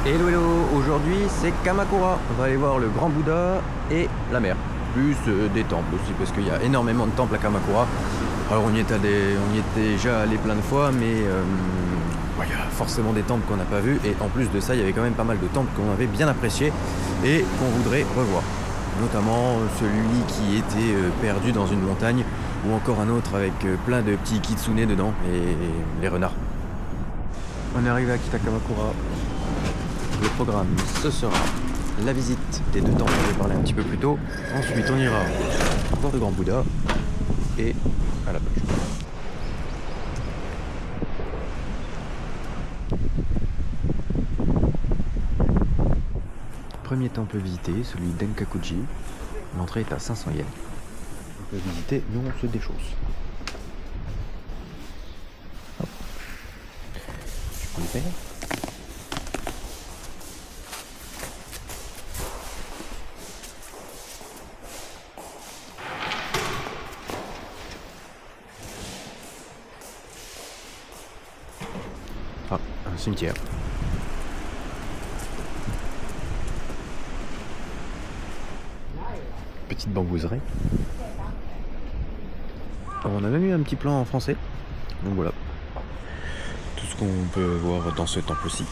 Hello hello, aujourd'hui c'est Kamakura. On va aller voir le grand Bouddha et la mer. Plus des temples aussi parce qu'il y a énormément de temples à Kamakura. Alors on y est déjà allé plein de fois mais il y a forcément des temples qu'on n'a pas vus et en plus de ça il y avait quand même pas mal de temples qu'on avait bien appréciés et qu'on voudrait revoir. Notamment celui qui était perdu dans une montagne ou encore un autre avec plein de petits kitsune dedans et les renards. On est arrivé à Kitakamakura. Le programme, ce sera la visite des deux temples dont j'ai parlé un petit peu plus tôt. Ensuite, on ira voir le grand Bouddha et à la plage. Premier temple visité, celui d'Enkakuji. L'entrée est à 500 yens. On peut visiter, nous on se déchausse. Hop. Je peux le faire. Ah, un cimetière. Petite bambouserie. On a même eu un petit plan en français. Donc voilà. Tout ce qu'on peut voir dans ce temple-ci.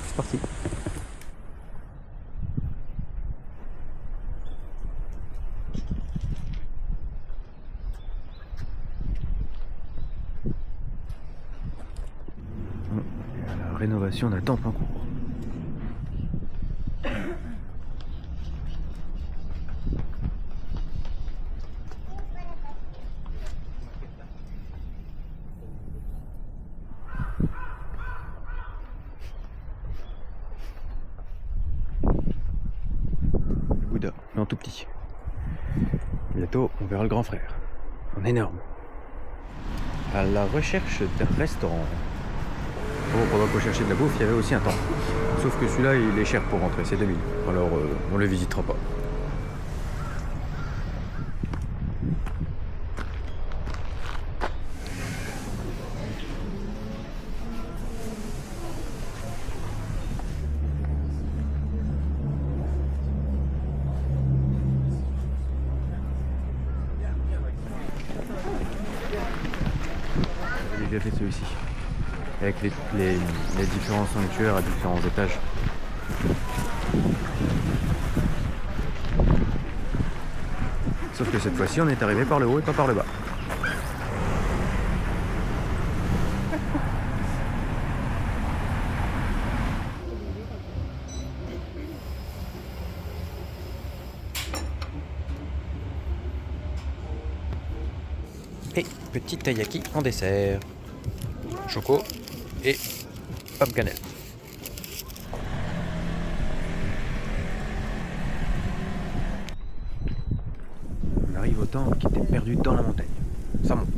C'est parti. La rénovation d'un temple en cours. Le Bouddha, mais en tout petit. Bientôt, on verra le grand frère. En énorme. À la recherche d'un restaurant. Bon, pendant qu'on cherchait de la bouffe, il y avait aussi un temple. Sauf que celui-là, il est cher pour rentrer, c'est 2000. Alors, on le visitera pas. J'ai déjà fait celui-ci. Avec les différents sanctuaires à différents étages. Sauf que cette fois-ci, on est arrivé par le haut et pas par le bas. Et petit taiyaki en dessert. Choco et pomme cannelle. On arrive au temple qui était perdu dans la montagne. Ça monte.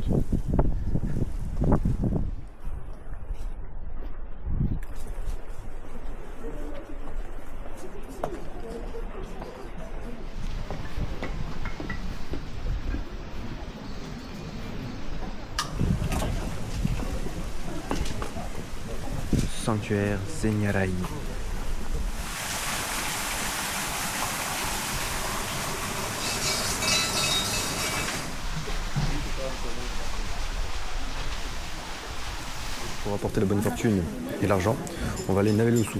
Sanctuaire Senyarai. Pour apporter la bonne fortune et l'argent, on va aller naver le sous.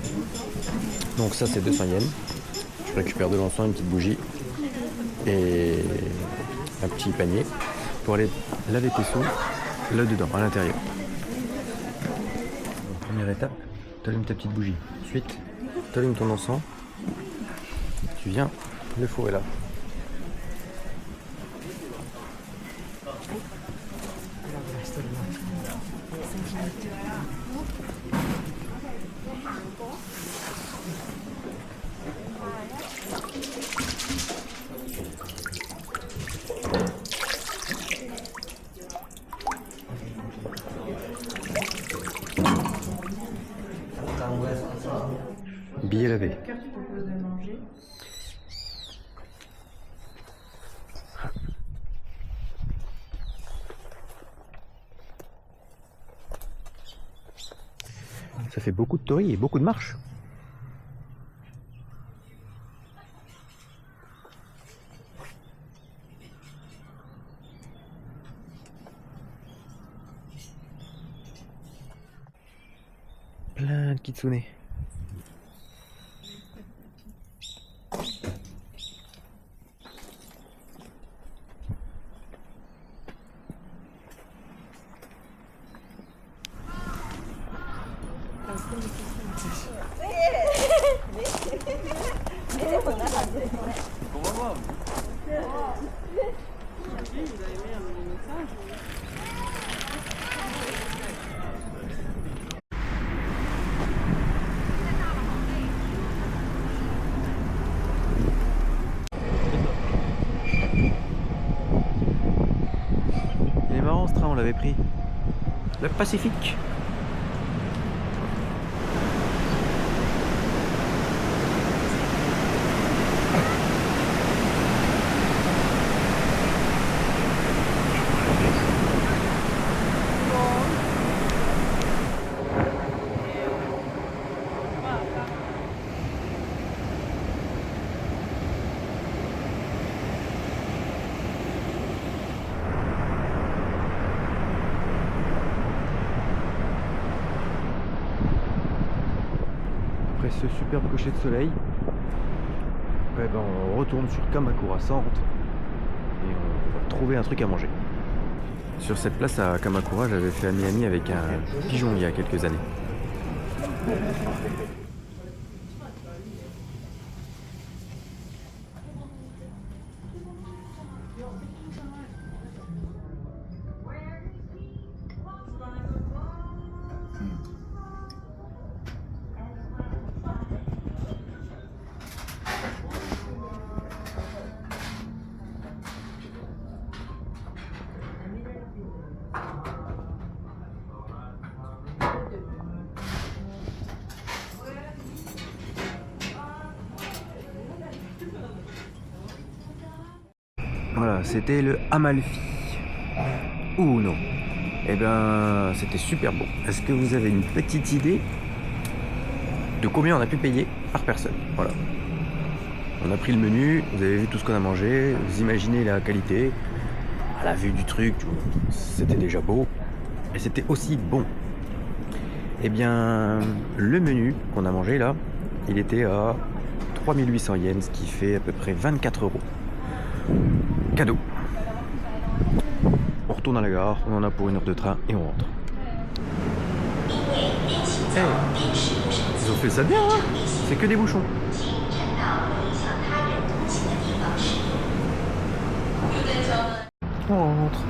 Donc ça c'est 200 yens. Je récupère de l'encens, une petite bougie et un petit panier pour aller laver tes sous là-dedans, à l'intérieur. Première étape, tu allumes ta petite bougie. Ensuite, tu allumes ton encens. Tu viens, le four est là. Billet lavé. Ça fait beaucoup de torii et beaucoup de marches. Plein de kitsune. Il est marrant ce train, on l'avait pris. Le Pacifique. Après ce superbe coucher de soleil, ouais, ben on retourne sur Kamakura Centre et on va trouver un truc à manger. Sur cette place à Kamakura, j'avais fait ami-ami avec un pigeon il y a quelques années. Voilà, c'était le Amalfi. Ouh non. Eh ben, c'était super bon. Est-ce que vous avez une petite idée de combien on a pu payer par personne? Voilà. On a pris le menu, vous avez vu tout ce qu'on a mangé, vous imaginez la qualité. À la vue du truc, c'était déjà beau. Et c'était aussi bon. Eh bien, le menu qu'on a mangé là, il était à 3800 yens, ce qui fait à peu près 24 €. Cadeau. On retourne à la gare, on en a pour 1 heure de train et on rentre. Hey, ils ont fait ça bien, hein? C'est que des bouchons. On rentre.